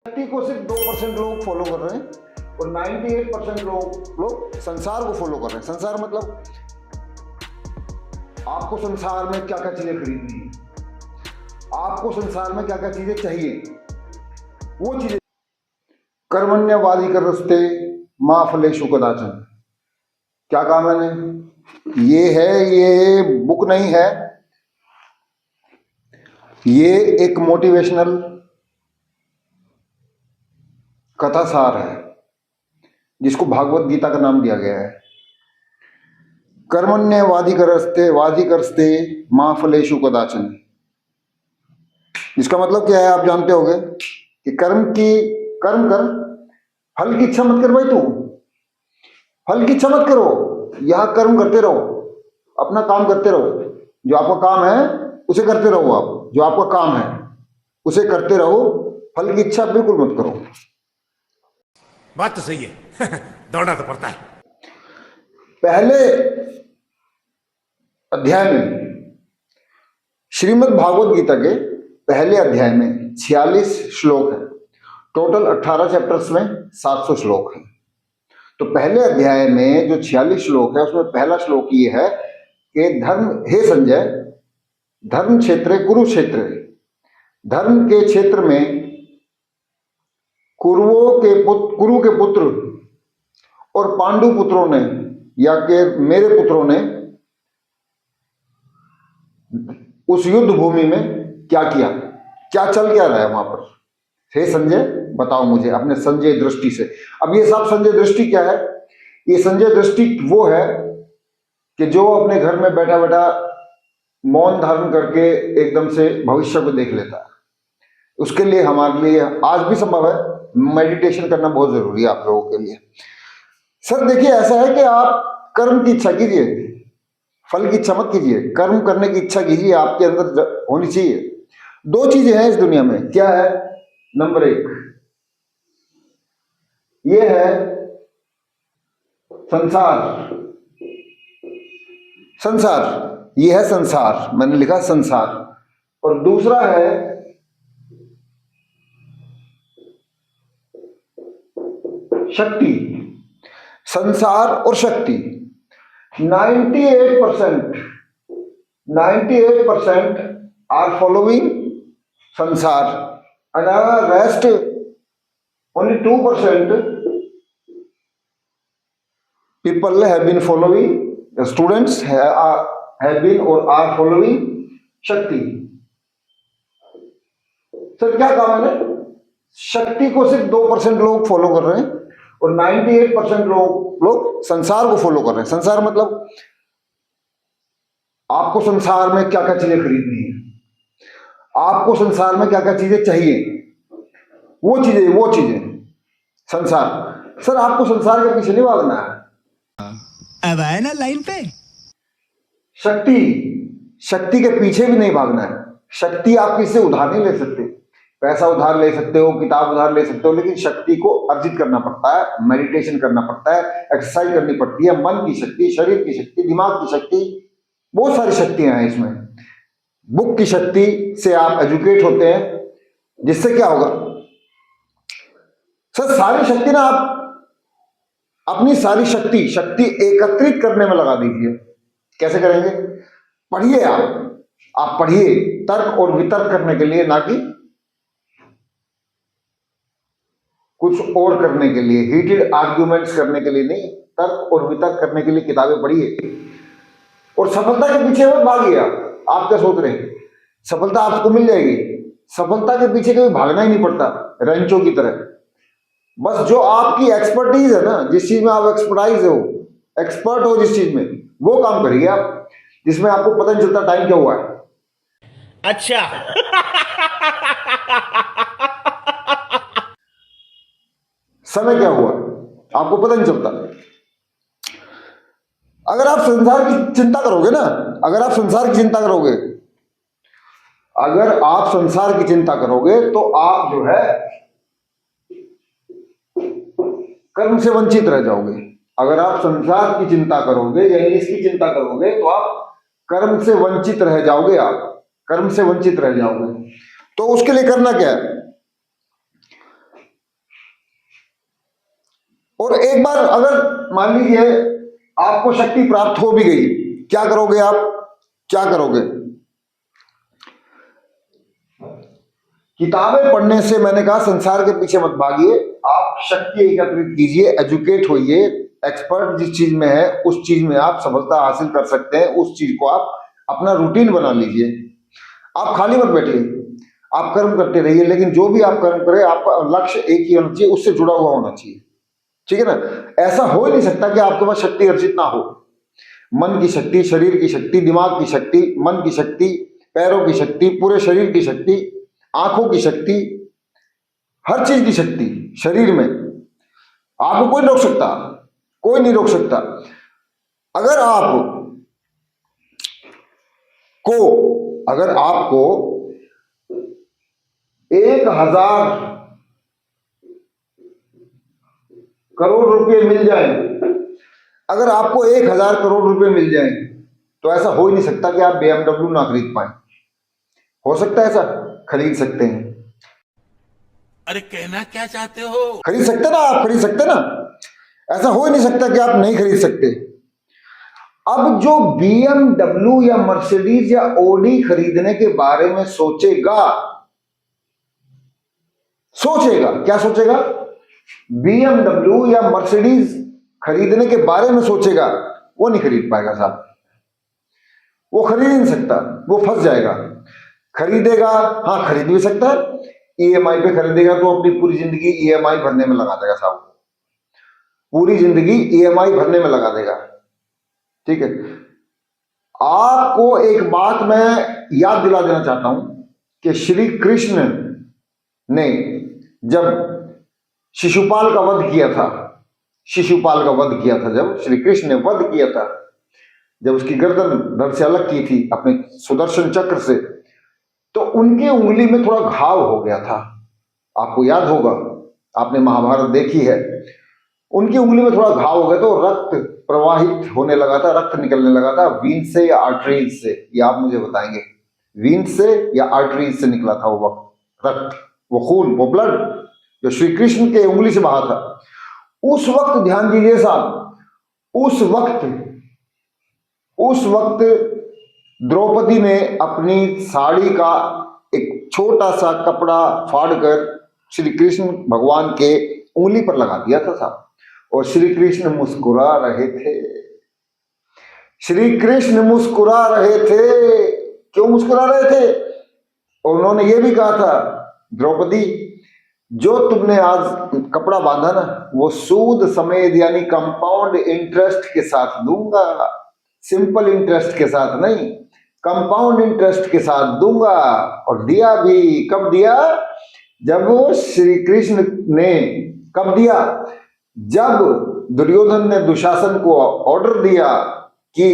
शक्ति को सिर्फ 2% लोग फॉलो कर रहे हैं और 98% लोग संसार को फॉलो कर रहे हैं। संसार मतलब आपको संसार में क्या क्या चीजें खरीदनी है, आपको संसार में क्या क्या चीजें चाहिए, वो चीजें। कर्मण्यवादी कर रस्ते मां फलेषु कदाचन। क्या कहा मैंने? ये बुक नहीं है, ये एक मोटिवेशनल कथासार है जिसको भागवत गीता का नाम दिया गया है। कर्मण्यवाधिकरस्ते मां फलेषु कदाचन। इसका मतलब क्या है आप जानते होंगे कि कर्म कर, फल की इच्छा मत कर भाई। तू फल की इच्छा मत करो, यह कर्म करते रहो, अपना काम करते रहो। जो आपका काम है उसे करते रहो, आप जो आपका काम है उसे करते रहो, फल की इच्छा बिल्कुल मत करो। बात तो सही है। दौड़ना तो पड़ता है। पहले अध्याय में श्रीमद् भागवत गीता के पहले अध्याय में 46 श्लोक है। टोटल 18 चैप्टर्स में 700 श्लोक है। तो पहले अध्याय में जो 46 श्लोक है उसमें पहला श्लोक ये है कि धर्म, हे संजय, धर्म क्षेत्रे कुरुक्षेत्र। धर्म के क्षेत्र में कुरु के पुत्र और पांडु पुत्रों ने या के मेरे पुत्रों ने उस युद्ध भूमि में क्या किया, क्या चल क्या रहा है वहां पर। हे संजय, बताओ मुझे अपने संजय दृष्टि से। अब ये सब संजय दृष्टि क्या है? ये संजय दृष्टि वो है कि जो अपने घर में बैठा बैठा मौन धारण करके एकदम से भविष्य को देख लेता है। उसके लिए हमारे लिए आज भी संभव है, मेडिटेशन करना बहुत जरूरी है आप लोगों के लिए। सर देखिए, ऐसा है कि आप कर्म की इच्छा कीजिए, फल की इच्छा मत कीजिए। कर्म करने की इच्छा कीजिए, आपके अंदर होनी चाहिए। दो चीजें हैं इस दुनिया में। क्या है? नंबर एक, ये है संसार। संसार, ये है संसार, मैंने लिखा संसार। और दूसरा है शक्ति। संसार और शक्ति। 98% आर फॉलोइंग संसार and rest only 2% people have been following, the students have been or are following शक्ति। सर क्या कहा मैंने? शक्ति को सिर्फ 2% लोग फॉलो कर रहे हैं और 98% लोग संसार को फॉलो कर रहे हैं। संसार मतलब आपको संसार में क्या क्या चीजें खरीदनी है, आपको संसार में क्या क्या चीजें चाहिए, वो चीजें संसार। सर आपको संसार के पीछे नहीं भागना है। अब आए ना लाइन पे। शक्ति के पीछे भी नहीं भागना है। शक्ति आप किससे उधार नहीं ले सकते। पैसा उधार ले सकते हो, किताब उधार ले सकते हो, लेकिन शक्ति को अर्जित करना पड़ता है, मेडिटेशन करना पड़ता है, एक्सरसाइज करनी पड़ती है। मन की शक्ति, शरीर की शक्ति, दिमाग की शक्ति, बहुत सारी शक्तियां हैं इसमें। बुक की शक्ति से आप एजुकेट होते हैं, जिससे क्या होगा सर, सारी शक्ति ना आप अपनी सारी शक्ति एकत्रित करने में लगा दीजिए। कैसे करेंगे? पढ़िए, आप पढ़िए तर्क और वितर्क करने के लिए, ना कि कुछ और करने के लिए, हीटेड आर्ग्यूमेंट्स करने के लिए नहीं, तर्क और वितर्क करने के लिए किताबें पढ़िए। और सफलता के पीछे मत भागिए। आप क्या सोच रहे हैं? सफलता आपको मिल जाएगी। सफलता के पीछे कभी भागना ही नहीं पड़ता रेंचों की तरह। बस जो आपकी एक्सपर्टीज है ना, जिस चीज में आप एक्सपर्ट हो जिस चीज में, वो काम करिए आप, जिसमें आपको पता नहीं चलता टाइम क्या हुआ है। अच्छा। समय क्या हुआ आपको पता नहीं चलता। अगर आप संसार की चिंता करोगे ना, अगर आप संसार की चिंता करोगे तो आप जो है कर्म से वंचित रह जाओगे। अगर आप संसार की चिंता करोगे या इसकी चिंता करोगे तो आप कर्म से वंचित रह जाओगे। तो उसके लिए करना क्या है? और एक बार अगर मान लीजिए आपको शक्ति प्राप्त हो भी गई, क्या करोगे आप? क्या करोगे? किताबें पढ़ने से, मैंने कहा, संसार के पीछे मत भागिए। आप शक्ति एकत्रित कीजिए, एजुकेट होइए, एक्सपर्ट जिस चीज में है उस चीज में आप सफलता हासिल कर सकते हैं। उस चीज को आप अपना रूटीन बना लीजिए। आप खाली मत बैठिए, आप कर्म करते रहिए, लेकिन जो भी आप कर्म करें आपका लक्ष्य एक ही होना चाहिए, उससे जुड़ा हुआ होना चाहिए। ठीक है ना? ऐसा हो ही नहीं सकता कि आपके पास शक्ति अर्जित ना हो। मन की शक्ति, शरीर की शक्ति, दिमाग की शक्ति, मन की शक्ति, पैरों की शक्ति, पूरे शरीर की शक्ति, आंखों की शक्ति, हर चीज की शक्ति शरीर में। आपको कोई रोक सकता? कोई नहीं रोक सकता। अगर आपको 1000 करोड़ रुपए मिल जाए, अगर आपको 1000 करोड़ रुपए मिल जाए, तो ऐसा हो ही नहीं सकता कि आप BMW ना खरीद पाए। हो सकता है ऐसा? खरीद सकते हैं। अरे कहना क्या चाहते हो? खरीद सकते ना, आप खरीद सकते ना। ऐसा हो ही नहीं सकता कि आप नहीं खरीद सकते। अब जो BMW या मर्सिडीज या ऑडी खरीदने के बारे में सोचेगा, क्या सोचेगा? BMW या मर्सिडीज खरीदने के बारे में सोचेगा, वो नहीं खरीद पाएगा साहब। वो खरीद नहीं सकता, वो फंस जाएगा। खरीदेगा, हाँ खरीद भी सकता है, EMI पे खरीदेगा तो अपनी पूरी जिंदगी EMI भरने में लगा देगा साहब, पूरी जिंदगी EMI भरने में लगा देगा। ठीक है? आपको एक बात मैं याद दिला देना चाहता हूं कि श्री कृष्ण ने जब शिशुपाल का वध किया था, जब श्री कृष्ण ने वध किया था, जब उसकी गर्दन धड़ से अलग की थी अपने सुदर्शन चक्र से, तो उनके उंगली में थोड़ा घाव हो गया था। आपको याद होगा, आपने महाभारत देखी है। उनकी उंगली में थोड़ा घाव हो गया तो रक्त प्रवाहित होने लगा था, रक्त निकलने लगा था। वीन से या आर्टरीज से, ये आप मुझे बताएंगे, वीन से या आर्टरीज से निकला था वो वक्त रक्त, वो खून, वो ब्लड जो श्री कृष्ण के उंगली से बहा था। उस वक्त ध्यान दीजिए साहब, उस वक्त द्रौपदी ने अपनी साड़ी का एक छोटा सा कपड़ा फाड़कर श्री कृष्ण भगवान के उंगली पर लगा दिया था साहब, और श्री कृष्ण मुस्कुरा रहे थे। क्यों मुस्कुरा रहे थे? और उन्होंने ये भी कहा था, द्रौपदी जो तुमने आज कपड़ा बांधा ना, वो सूद समेत यानी कंपाउंड इंटरेस्ट के साथ दूंगा, सिंपल इंटरेस्ट के साथ नहीं, कंपाउंड इंटरेस्ट के साथ दूंगा। और दिया भी। कब दिया? जब श्री कृष्ण ने, कब दिया? जब दुर्योधन ने दुशासन को ऑर्डर दिया कि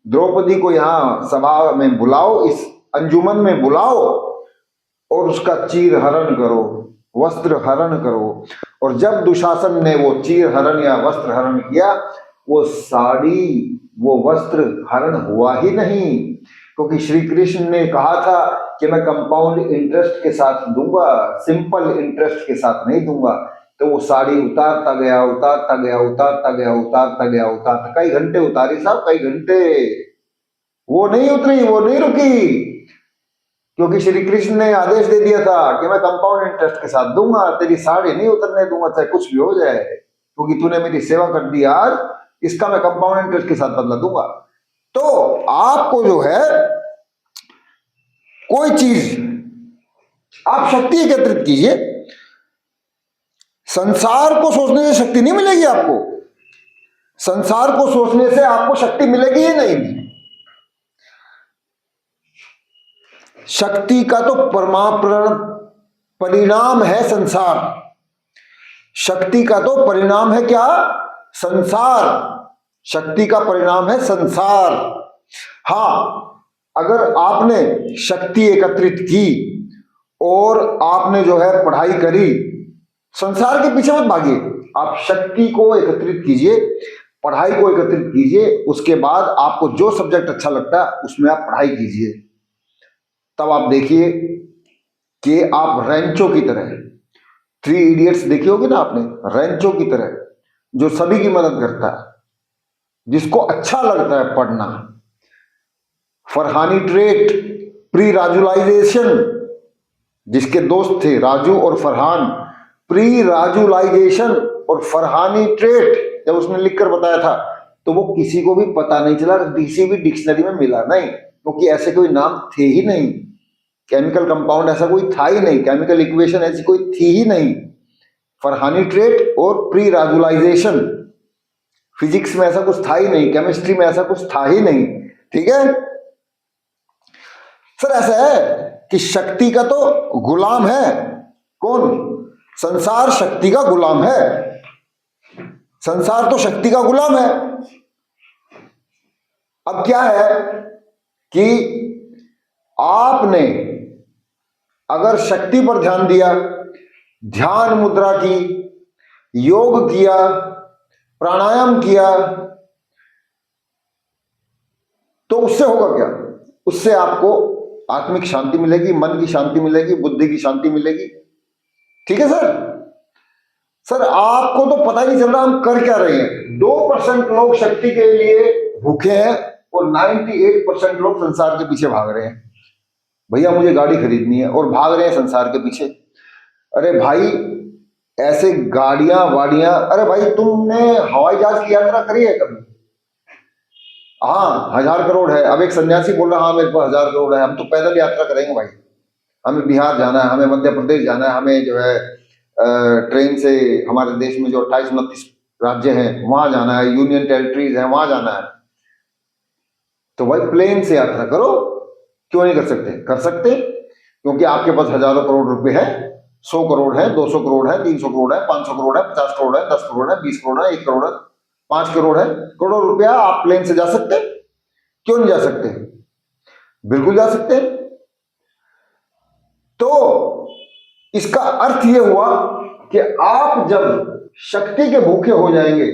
द्रौपदी को यहां सभा में बुलाओ, इस अंजुमन में बुलाओ और उसका चीर हरण करो, वस्त्र हरण करो। और जब दुशासन ने वो चीर हरण या वस्त्र हरण किया, वो साड़ी, वो वस्त्र हरण हुआ ही नहीं, क्योंकि श्री कृष्ण ने कहा था कि मैं कंपाउंड इंटरेस्ट के साथ दूंगा, सिंपल इंटरेस्ट के साथ नहीं दूंगा। तो वो साड़ी उतारता गया, कई घंटे उतारी साहब, कई घंटे। वो नहीं उतरी, वो नहीं रुकी, क्योंकि श्री कृष्ण ने आदेश दे दिया था कि मैं कंपाउंड इंटरेस्ट के साथ दूंगा, तेरी साड़ी नहीं उतरने दूंगा चाहे कुछ भी हो जाए, क्योंकि तूने मेरी सेवा कर दी आज, इसका मैं कंपाउंड इंटरेस्ट के साथ बदला दूंगा। तो आपको जो है कोई चीज, आप शक्ति एकत्रित कीजिए। संसार को सोचने से शक्ति नहीं मिलेगी आपको, संसार को सोचने से आपको शक्ति मिलेगी ही नहीं। शक्ति का तो परिणाम है संसार, शक्ति का तो परिणाम है क्या? संसार। शक्ति का परिणाम है संसार। हाँ, अगर आपने शक्ति एकत्रित की और आपने जो है पढ़ाई करी, संसार के पीछे मत भागिए, आप शक्ति को एकत्रित कीजिए, पढ़ाई को एकत्रित कीजिए। उसके बाद आपको जो सब्जेक्ट अच्छा लगता है उसमें आप पढ़ाई कीजिए। तब आप देखिए कि आप रैंचो की तरह, 3 इडियट्स देखी होगी ना आपने, रैंचो की तरह जो सभी की मदद करता है, जिसको अच्छा लगता है पढ़ना। फरहानी ट्रेट, प्री राजुलाइजेशन, जिसके दोस्त थे राजू और फरहान, प्री राजुलाइजेशन और फरहानी ट्रेट जब उसने लिखकर बताया था तो वो किसी को भी पता नहीं चला, किसी भी डिक्शनरी में मिला नहीं, क्योंकि ऐसे कोई नाम थे ही नहीं, केमिकल कंपाउंड ऐसा कोई था ही नहीं, केमिकल इक्वेशन ऐसी कोई थी ही नहीं। फरहानी ट्रेट और प्री राजुलाइजेशन, फिजिक्स में ऐसा कुछ था ही नहीं, केमिस्ट्री में ऐसा कुछ था ही नहीं। ठीक है सर, ऐसा है कि शक्ति का तो गुलाम है कौन? संसार शक्ति का गुलाम है, संसार तो शक्ति का गुलाम है। अब क्या है कि आपने अगर शक्ति पर ध्यान दिया, ध्यान मुद्रा की, योग किया, प्राणायाम किया, तो उससे होगा क्या? उससे आपको आत्मिक शांति मिलेगी, मन की शांति मिलेगी, बुद्धि की शांति मिलेगी। ठीक है सर? सर आपको तो पता ही नहीं चल रहा हम कर क्या रहे हैं। 2% लोग शक्ति के लिए भूखे हैं और 98% लोग संसार के पीछे भाग रहे हैं। भैया मुझे गाड़ी खरीदनी है और भाग रहे हैं संसार के पीछे। अरे भाई ऐसे गाड़ियां वाड़ियां, अरे भाई तुमने हवाई जहाज की यात्रा करी है कभी? हाँ 1000 करोड़ है। अब एक सन्यासी बोल रहा हाँ मेरे पास 1000 करोड़ है, हम तो पैदल यात्रा करेंगे भाई, हमें बिहार जाना है, हमें मध्य प्रदेश जाना है, हमें जो है ट्रेन से हमारे देश में जो 28-29 राज्य हैं वहां जाना है, यूनियन टेरिटरीज है वहां जाना है। तो भाई प्लेन से यात्रा करो, क्यों नहीं कर सकते? कर सकते, क्योंकि आपके पास हजारों करोड़ रुपए है, 100 करोड़ है, 200 करोड़ है, 300 करोड़ है, 500 करोड़ है, 50 करोड़ है, 10 करोड़ है, 20 करोड़ है, 1 करोड़ है, 5 करोड़ है, करोड़ रुपया आप प्लेन से जा सकते? क्यों नहीं जा सकते? बिल्कुल जा सकते। तो इसका अर्थ यह हुआ कि आप जब शक्ति के भूखे हो जाएंगे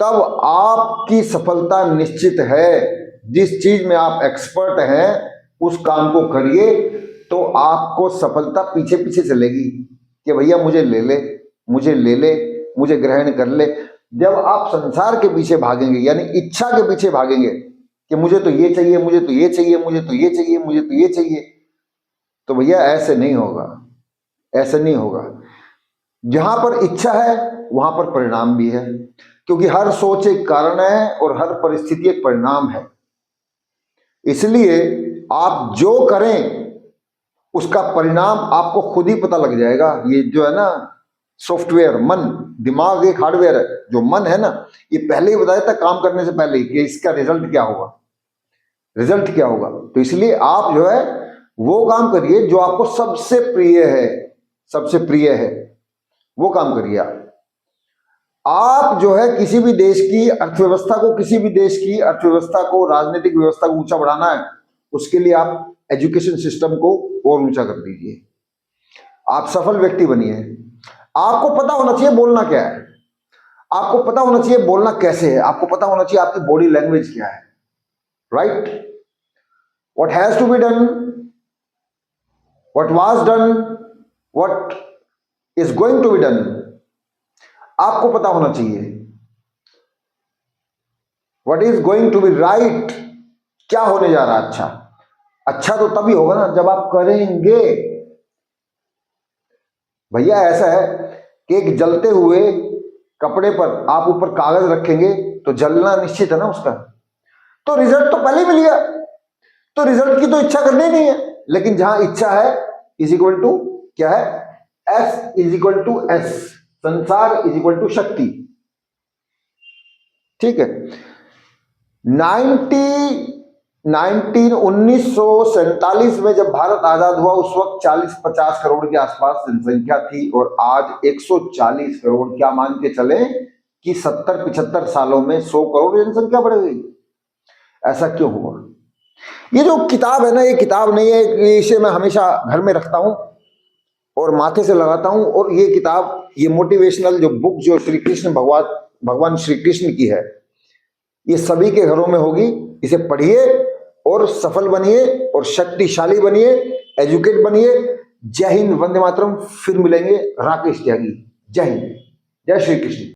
तब आपकी सफलता निश्चित है। जिस चीज में आप एक्सपर्ट हैं उस काम को करिए तो आपको सफलता पीछे पीछे चलेगी कि भैया मुझे ले ले, मुझे ले ले, मुझे ग्रहण कर ले। जब आप संसार के पीछे भागेंगे यानी इच्छा के पीछे भागेंगे कि मुझे तो ये चाहिए, मुझे तो ये चाहिए, मुझे तो ये चाहिए, मुझे तो ये चाहिए, तो भैया ऐसे नहीं होगा, ऐसे नहीं होगा। जहां पर इच्छा है वहां पर परिणाम भी है, क्योंकि हर सोच एक कारण है और हर परिस्थिति एक परिणाम है। इसलिए आप जो करें उसका परिणाम आपको खुद ही पता लग जाएगा। ये जो है ना सॉफ्टवेयर, मन, दिमाग एक हार्डवेयर है, जो मन है ना ये पहले ही बता देता काम करने से पहले ही कि इसका रिजल्ट क्या होगा, रिजल्ट क्या होगा। तो इसलिए आप जो है वो काम करिए जो आपको सबसे प्रिय है, सबसे प्रिय है वो काम करिए। आप जो है किसी भी देश की अर्थव्यवस्था को, किसी भी देश की अर्थव्यवस्था को, राजनीतिक व्यवस्था को ऊंचा बढ़ाना है, उसके लिए आप एजुकेशन सिस्टम को और ऊंचा कर दीजिए। आप सफल व्यक्ति बनिए। आपको पता होना चाहिए बोलना क्या है, आपको पता होना चाहिए बोलना कैसे है, आपको पता होना चाहिए आपकी बॉडी लैंग्वेज क्या है। Right? What has to be done, what was done, what is going to be done, आपको पता होना चाहिए। What is going to be right, क्या होने जा रहा है अच्छा। अच्छा तो तभी होगा ना जब आप करेंगे। भैया ऐसा है कि एक जलते हुए कपड़े पर आप ऊपर कागज रखेंगे तो जलना निश्चित है ना उसका, तो रिजल्ट तो पहले ही मिल गया। तो रिजल्ट की तो इच्छा करनी नहीं है, लेकिन जहां इच्छा है इज इक्वल टू क्या है, S is equal to S, संसार इज इक्वल टू शक्ति। ठीक है? 1947 में जब भारत आजाद हुआ उस वक्त 40-50 करोड़ के आसपास जनसंख्या थी और आज 140 करोड़। क्या मान के चले कि 70-75 सालों में 100 करोड़ जनसंख्या बढ़ गई। ऐसा क्यों हुआ? ये जो किताब है ना, ये किताब नहीं है, इसे मैं हमेशा घर में रखता हूं और माथे से लगाता हूं। और ये किताब, ये मोटिवेशनल जो बुक जो श्री कृष्ण भगवान श्री कृष्ण की है, ये सभी के घरों में होगी। इसे पढ़िए और सफल बनिए और शक्तिशाली बनिए, एजुकेट बनिए। जय हिंद, वंदे मातरम। फिर मिलेंगे। राकेश त्यागी। जय हिंद, जय श्री कृष्ण।